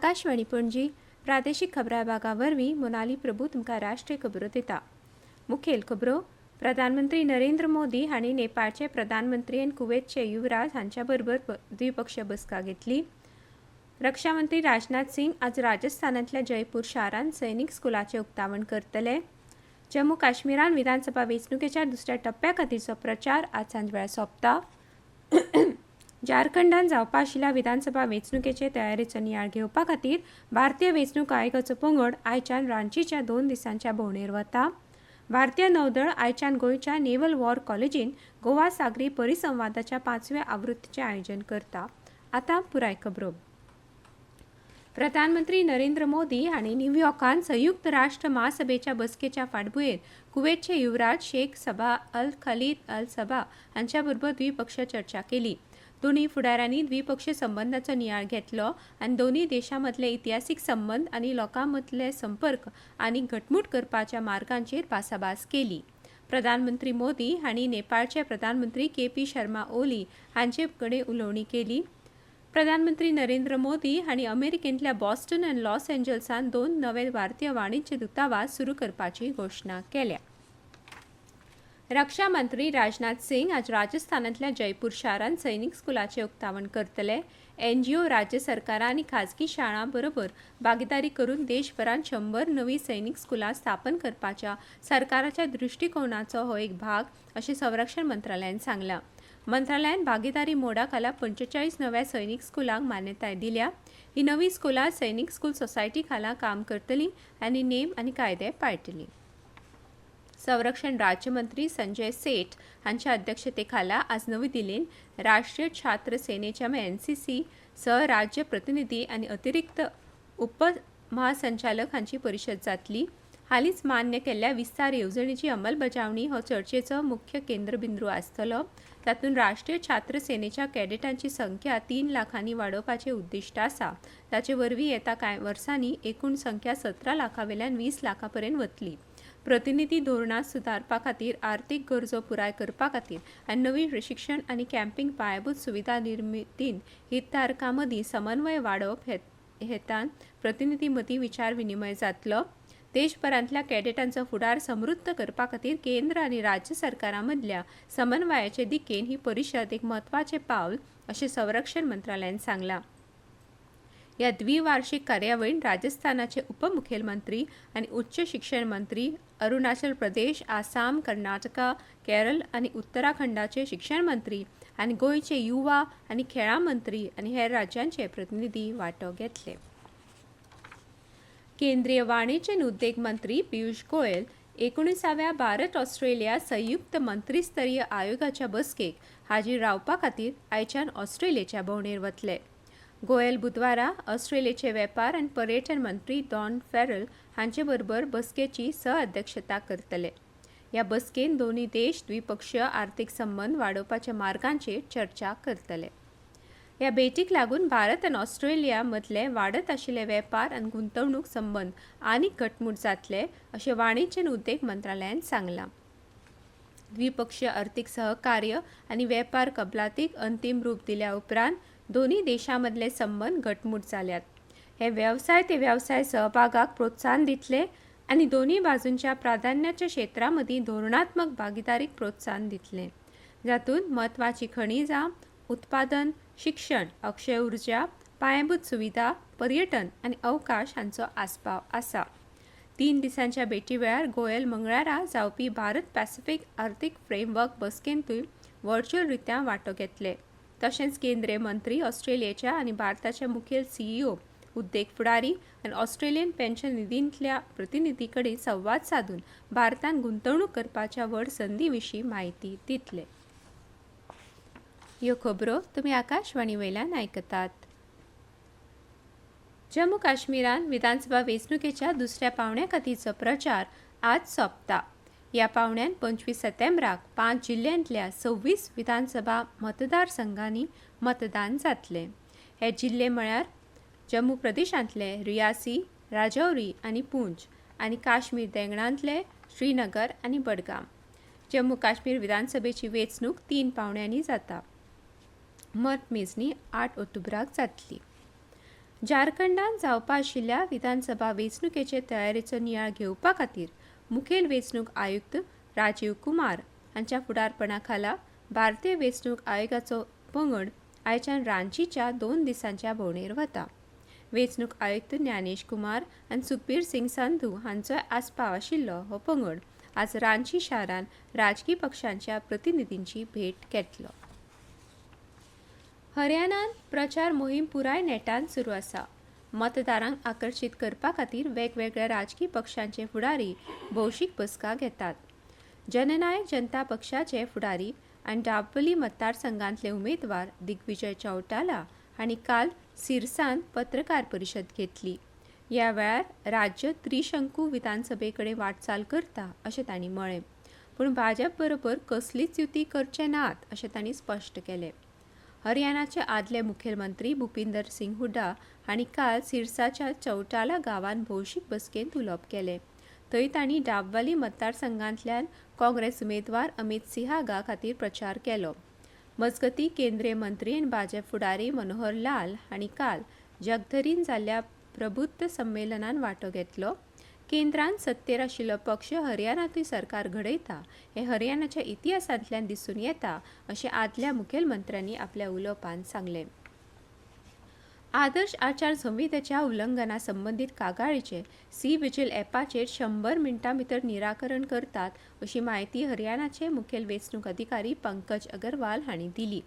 आकाशवाणी पणजी प्रादेशीक खबरां विभागा वरवीं मोनाली प्रभू तुमकां राष्ट्रीय खबरो दिता। मुखेल खबरो: प्रधानमंत्री नरेंद्र मोदी हांणी नेपाळचे प्रधानमंत्री आनी कुवेतचे युवराज हांच्या बरोबर द्विपक्षीय बसका घेतली। रक्षा मंत्री राजनाथ सिंग आज राजस्थानांतल्या जयपूर शारांत सैनीक स्कुलाचें उक्तावण करतले। जम्मू काश्मीरांत विधानसभा वेंचणुकेच्या दुसऱ्या टप्प्या खातीरचो प्रचार आज सांजवेळा सोंपता। झारखंडांत जावपा आशिल्ल्या विधानसभा वेंचणुकेचे तयारेचो नियाळ घेवपा खातीर भारतीय वेंचणूक आयोगाचो पंगड आयच्यान रांचीच्या 2 दिसांच्या भोंवडेर वता। भारतीय नौदळ आयच्यान गोंयच्या नेव्हल वॉर कॉलेजींत गोवा सागरी परिसंवादाच्या 5व्या आवृत्तीचें आयोजन करता। आतां पुराय खबरो। प्रधानमंत्री नरेंद्र मोदी हांणी न्यूयॉर्कांत संयुक्त राष्ट्र महासभेच्या बसकेच्या फाटभुंयेर कुवेतचे युवराज शेख सबा अल खलीद अल सबा हांच्या बरोबर द्विपक्षीय चर्चा केली। दोन्ही फुडाऱ्यांनी द्विपक्षीय संबंदांचो नियाळ घेतलो आनी दोन्ही देशां मदले इतिहासीक संबंद आनी लोकां मदले संपर्क आनीक घटमूट करपाच्या मार्गांचेर भासाभास केली। प्रधानमंत्री मोदी हांणी नेपाळचे प्रधानमंत्री के.पी. शर्मा ओली हांचे कडेन उलोवणी केली। प्रधानमंत्री नरेंद्र मोदी हांणी अमेरिकेंतल्या बॉस्टन आनी लॉस एंजल्सांत 2 नवे भारतीय वाणिज्य दूतावास सुरू करपाची घोशणा केल्या। रक्षा मंत्री राजनाथ सिंग आज राजस्थानांतल्या जयपूर शारांत सैनीक स्कुलाचें उक्तावण करतले। NGO, राज्य सरकारां आनी खाजगी शाळां बरोबर भागीदारी करून देशभरांत 100 नवीं सैनीक स्कुलां स्थापन करपाच्या सरकाराच्या दृश्टिकोनाचो हो एक भाग अशें संरक्षण मंत्रालयान सांगलां। मंत्रालयान भागीदारी मोडा खाला 45 नव्या सैनीक स्कुलांक मान्यताय दिल्या। ही नवी स्कुलां सैनीक स्कूल सोसायटी खाला काम करतलीं आनी नेम आनी कायदे पाळटलीं। संरक्षण राज्यमंत्री संजय सेठ हांच्या अध्यक्षतेखाला आज नवी दिल्लींत राष्ट्रीय छात्र सेनेच्या NCC सह राज्य प्रतिनिधी आनी अतिरिक्त उपमहासंचालक हांची परिशद जातली। हालींच मान्य केल्ल्या विस्तार येवजणेची अंमलबजावणी हो चर्चेचो मुख्य केंद्रबिंदू आसतलो। तातूंत राष्ट्रीय छात्र सेनेच्या कॅडेटांची संख्या 3 लाखांनी वाडोवपाचें उद्दिश्ट आसा। ताचे वरवीं येता कांय वर्सांनी एकूण संख्या 17 लाखांवेल्यान 20 लाखां पर्यंत वतली। प्रतिनिधी धोरणां सुदारपा खातीर, आर्थीक गरजो पुराय करपा खातीर आनी नवीन प्रशिक्षण आनी कॅम्पिंग पायाभूत सुविधा निर्मितीन हितधारकां मदीं समन्वय वाडोवप हेतान प्रतिनिधी मदीं विचार विनिमय जातलो। देशभरांतल्या कॅडेटांचो फुडार समृद्ध करपा खातीर केंद्र आनी राज्य सरकारां मदल्या समन्वयाचे दिकेन ही परिशद एक म्हत्वाचें पावल अशें संरक्षण मंत्रालयान सांगलां। ह्या द्विवार्षिक कार्यावळींत राजस्थानाचे उपमुखेलमंत्री आनी उच्च शिक्षण मंत्री, अरुणाचल प्रदेश, आसाम, कर्नाटका, केरळ आनी उत्तराखंडाचे शिक्षण मंत्री आनी गोंयचे युवा आनी खेळां मंत्री आनी हेर राज्यांचे प्रतिनिधी वांटो घेतले। केंद्रीय वाणिज्य आनी उद्देग मंत्री पियुष गोयल 19व्या भारत ऑस्ट्रेलिया संयुक्त मंत्रीस्तरीय आयोगाच्या बसकेक हाजीर रावपा खातीर आयच्यान ऑस्ट्रेलियाच्या भोंवडेर वतले। गोयल बुधवारा ऑस्ट्रेलियाचे वेपार आनी पर्यटन मंत्री डॉन फेरल हांचे बरोबर बसकेची सहअध्यक्षता करतले। ह्या बसकेन दोन्ही देश द्विपक्षीय आर्थीक संबंद वाडोवपाच्या मार्गांचेर चर्चा करतले। ह्या भेटीक लागून भारत आनी ऑस्ट्रेलिया मदले वाडत आशिल्ले वेपार आनी गुंतवणूक संबंद आनीक घटमूट जातले अशें वाणिज्य आनी उद्देग मंत्रालयान सांगलां। द्विपक्षीय अर्थीक सहकार्य आनी वेपार कबलातीक अंतीम रूप दिल्या उपरांत दोन्ही देशां मदले संबंद घटमूट जाल्यात। हे वेवसाय ते वेवसाय सहभागाक प्रोत्साहन दितले आनी दोन्ही बाजूंच्या प्राधान्याच्या क्षेत्रां मदीं धोरणात्मक भागीदारीक प्रोत्साहन दितले। जातूंत म्हत्वाची खनिजां, उत्पादन, शिक्षण, अक्षय उर्जा, पायाभूत सुविधा, पर्यटन आनी अवकाश हांचो आस्पाव आसा। 3 दिसांच्या भेटी वेळार गोयल मंगळारा जावपी भारत पॅसिफीक आर्थीक फ्रेमवर्क बसकेंतूय व्हर्च्युअल रित्या वांटो घेतले। तशेंच केंद्रीय मंत्री, ऑस्ट्रेलियाच्या आनी भारताचे मुखेल CEO, उद्देग फुडारी आनी ऑस्ट्रेलियन पेन्शन निधींतल्या प्रतिनिधी कडेन संवाद साधून भारतांत गुंतवणूक करपाच्या व्हड संदी विशीं म्हायती दितले। ह्यो खबरो तुमी आकाशवाणी वयल्यान आयकतात। जम्मू काश्मीरांत विधानसभा वेंचणुकेच्या दुसऱ्या पावंड्या खातीरचो प्रचार आज सोंपता। ह्या पावंड्यान 25 सप्टेंबराक 5 जिल्ल्यांतल्या 26 विधानसभा मतदारसंघांनी मतदान जातले। हे जिल्ले म्हळ्यार जम्मू प्रदेशांतले रियासी, राजौरी आनी पूंछ आनी काश्मीर देंगणांतले श्रीनगर आनी बडगाम। जम्मू काश्मीर विधानसभेची वेंचणूक 3 पावंड्यांनी जाता। मतमेजणी 8 ऑक्टोबराक जातली। झारखंडात जावपा आशिल्ल्या विधानसभा वेंचणुकेचे तयारेचो नियाळ घेवपा खातीर मुखेल वेंचणूक आयुक्त राजीव कुमार हांच्या फुडारपणा खाला भारतीय वेंचणूक आयोगाचो पंगड आयच्यान रांचीच्या 2 दिसांच्या भोंवडेर वता. वेंचणूक आयुक्त ज्ञानेश कुमार आनी सुखबीर सिंग संधू हांचोय आस्पाव आशिल्लो हो पंगड आज रांची शारांत राजकी पक्षांच्या प्रतिनिधींची भेट घेतलो. हरियाणात प्रचार मोहीम पुराय नेटान सुरू आसा. मतदारांक आकर्षित करपा खातीर वेगवेगळ्या राजकी पक्षांचे फुडारी भौशीक बसका घेतात. जननायक जनता पक्षाचे फुडारी आनी डाबोली मतदारसंघांतले उमेदवार दिग्विजय चौटाला हांणी काल सिरसांत पत्रकार परिशद घेतली. ह्या वेळार राज्य त्रिशंकू विधानसभे कडेन वाटचाल करता अशें तांणी म्हळें. पूण भाजप बरोबर कसलीच युती करचे नात अशें तांणी स्पश्ट केलें. हरियाणाचे आदले मुखेलमंत्री भुपिंदर सिंग हुड्डा हांणी काल सिरसाच्या चौटाला गांवांत भौशीक बसकेंत उलोवप केलें. थंय तांणी डाबवाली मतदारसंघांतल्यान काँग्रेस उमेदवार अमित सिंहागा खातीर प्रचार केलो. मजगतीं केंद्रीय मंत्री आनी भाजप फुडारी मनोहर लाल हांणी काल जगधरीन जाल्ल्या प्रबुद्ध संमेलनात वांटो घेतलो. केंद्रांत सत्तेर आशिल्लो पक्ष हरियाणांतूय सरकार घडयता हें हरियाणाच्या इतिहासांतल्यान दिसून येता अशें आदल्या मुखेलमंत्र्यांनी आपल्या उलोवपांत सांगलें. आदर्श आचार संहितेच्या उल्लंघना संबंदीत कागाळीचे सी-विजील ॲपाचेर 100 मिण्टां भितर निराकरण करतात अशी माहिती हरियाणाचे मुखेल वेंचणूक अधिकारी पंकज अग्रवाल हांणी दिली.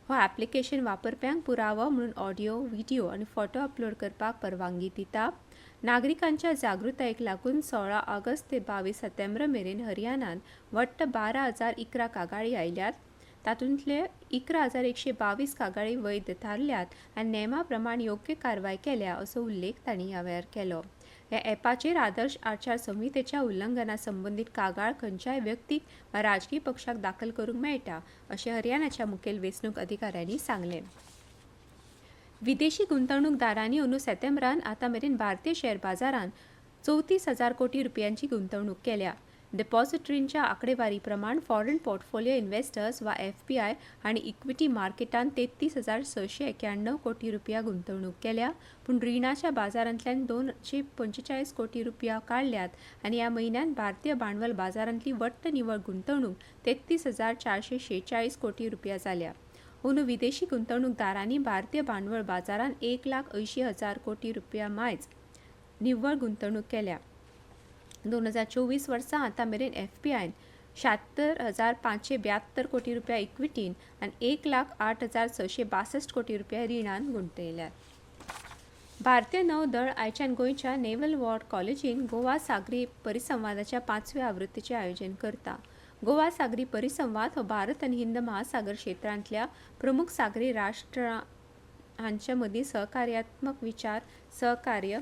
हो ॲप्लिकेशन वापरप्यांक पुरावो म्हणून ऑडिओ, व्हिडिओ आनी फोटो अपलोड करपाक परवानगी दिता. नागरिकांच्या जागृतायेक लागून 16 ऑगस्ट ते 22 सप्टेंबर मेरेन हरियाणांत वट्ट 12,000 इकरा कागाळी आयल्यात. तातूंतले 11,122 कागाळी वैध थारल्यात आनी नेमा प्रमाण योग्य कारवाय केल्या असो उल्लेख तांणी ह्या वेळार केलो. ह्या ॲपाचेर आदर्श आचार संहितेच्या उल्लंघना संबंदीत कागाळ खंयच्याय व्यक्तीक वा राजकी पक्षाक दाखल करूंक मेळटा अशें हरियाणाच्या मुखेल वेंचणूक अधिकाऱ्यांनी सांगलें. विदेशी गुंतवणूकदारांनी अंदू सप्टेंबरांत आतां मेरेन भारतीय शेअर बाजारांत 34,000 कोटी रुपयांची गुंतवणूक केल्या. डिपॉझिटरींच्या आंकडेवारी प्रमाण फॉरेन पोर्टफोलिओ इन्व्हेस्टर्स वा एफपीआय हांणी इक्विटी मार्केटांत 33,691 कोटी रुपया गुंतवणूक केल्या. पूण रिणाच्या बाजारांतल्यान 245 कोटी रुपया काडल्यात आनी ह्या म्हयन्यांत भारतीय भांडवल बाजारांतली वट्ट निवळ गुंतवणूक 33,446 कोटी रुपया जाल्या. अंदू विदेशी गुंतवणूकदारांनी भारतीय भांडवळ बाजारांत 1,80,000 कोटी रुपया मायज निव्वळ गुंतवणूक केल्या. 2024 वर्सा आतां मेरेन एफपीआयन 76,572 कोटी रुपया इक्विटीन आनी 1,08,662 कोटी रुपया रिणान गुंतयल्यात. भारतीय नौदळ आयच्यान गोंयच्या नेव्हल वॉर कॉलेजीन गोवा सागरी परिसंवादाच्या 5व्या आवृत्तीचें आयोजन करता. गोवा सागरी परिसंवाद हो भारत आनी हिंद महासागर क्षेत्रांतल्या प्रमुख सागरी राष्ट्रां हांचे मदीं सहकार्यात्मक विचार, सहकार्य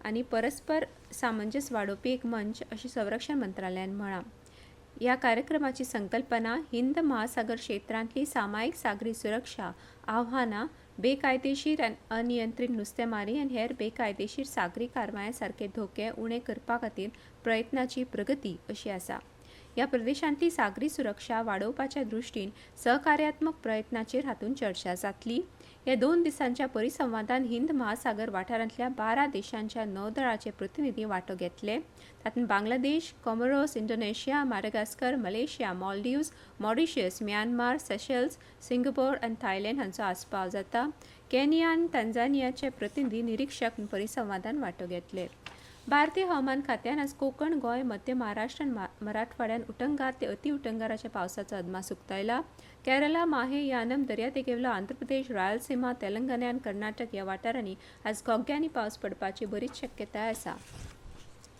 आनी परस्पर सामंजस्य वाडोवपी एक मंच अशें संरक्षण मंत्रालयान म्हळां. ह्या कार्यक्रमाची संकल्पना हिंद महासागर क्षेत्रांतली सामायिक सागरी सुरक्षा, आव्हानां, बेकायदेशीर आनी अनियंत्रीत नुस्तेमारी आनी हेर बेकायदेशीर सागरी कारवायां सारके धोके उणे करपा खातीर प्रयत्नाची प्रगती अशी आसा. ह्या प्रदेशांतली सागरी सुरक्षा वाडोवपाच्या दृश्टीन सहकार्यात्मक प्रयत्नांचेर हातूंत चर्चा जातली. ह्या 2 दिसांच्या परिसंवादांत हिंद महासागर वाठारांतल्या 12 देशांच्या नौदळाचे प्रतिनिधी वांटो घेतले. तातूंत Bangladesh, Comoros, Indonesia, Madagascar, Malaysia, Maldives, Mauritius, Myanmar, Seychelles, Singapore आनी थायलंड हांचो आस्पाव जाता. केनिया आनी तांझानियाचे प्रतिनिधी निरीक्षक परिसंवादांत वांटो घेतले. भारतीय हवामान खात्यान आज कोकण, गोंय, मध्य महाराष्ट्र आनी मराठवाड्यात उटंगार ते अति उटंगाराच्या पावसाचो अदमास उक्तायला. केरळा, माहे, यानम, दर्यादेगेवलो आंध्र प्रदेश, रायलसीमा, तेलंगणा आनी कर्नाटक ह्या वाठारांनी आज घोग्यांनी पावस पडपाची बरीच शक्यताय आसा.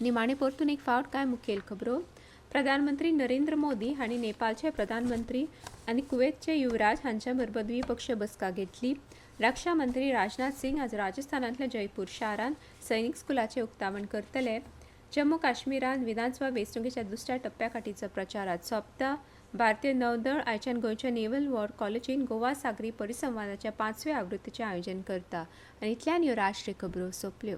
निमाणे परतून एक फावट कांय मुखेल खबरो. प्रधानमंत्री नरेंद्र मोदी हांणी नेपाळचे प्रधानमंत्री आनी कुवेतचे युवराज हांच्या बरोबर द्विपक्षीय बसका घेतली. रक्षा मंत्री राजनाथ सिंग आज राजस्थानांतल्या जयपूर शारांत सैनीक स्कुलाचें उक्तावण करतले. जम्मू काश्मीरांत विधानसभा वेंचणुकेच्या 2ऱ्या टप्प्या खातीरचो प्रचार आज सोंपता. भारतीय नौदळ आयच्यान गोंयच्या नेव्हल वॉर कॉलेजीन गोवा सागरी परिसंवादाच्या 5व्या आवृत्तीचें आयोजन करता. आनी इतल्यान ह्यो राष्ट्रीय खबरो सोंपल्यो.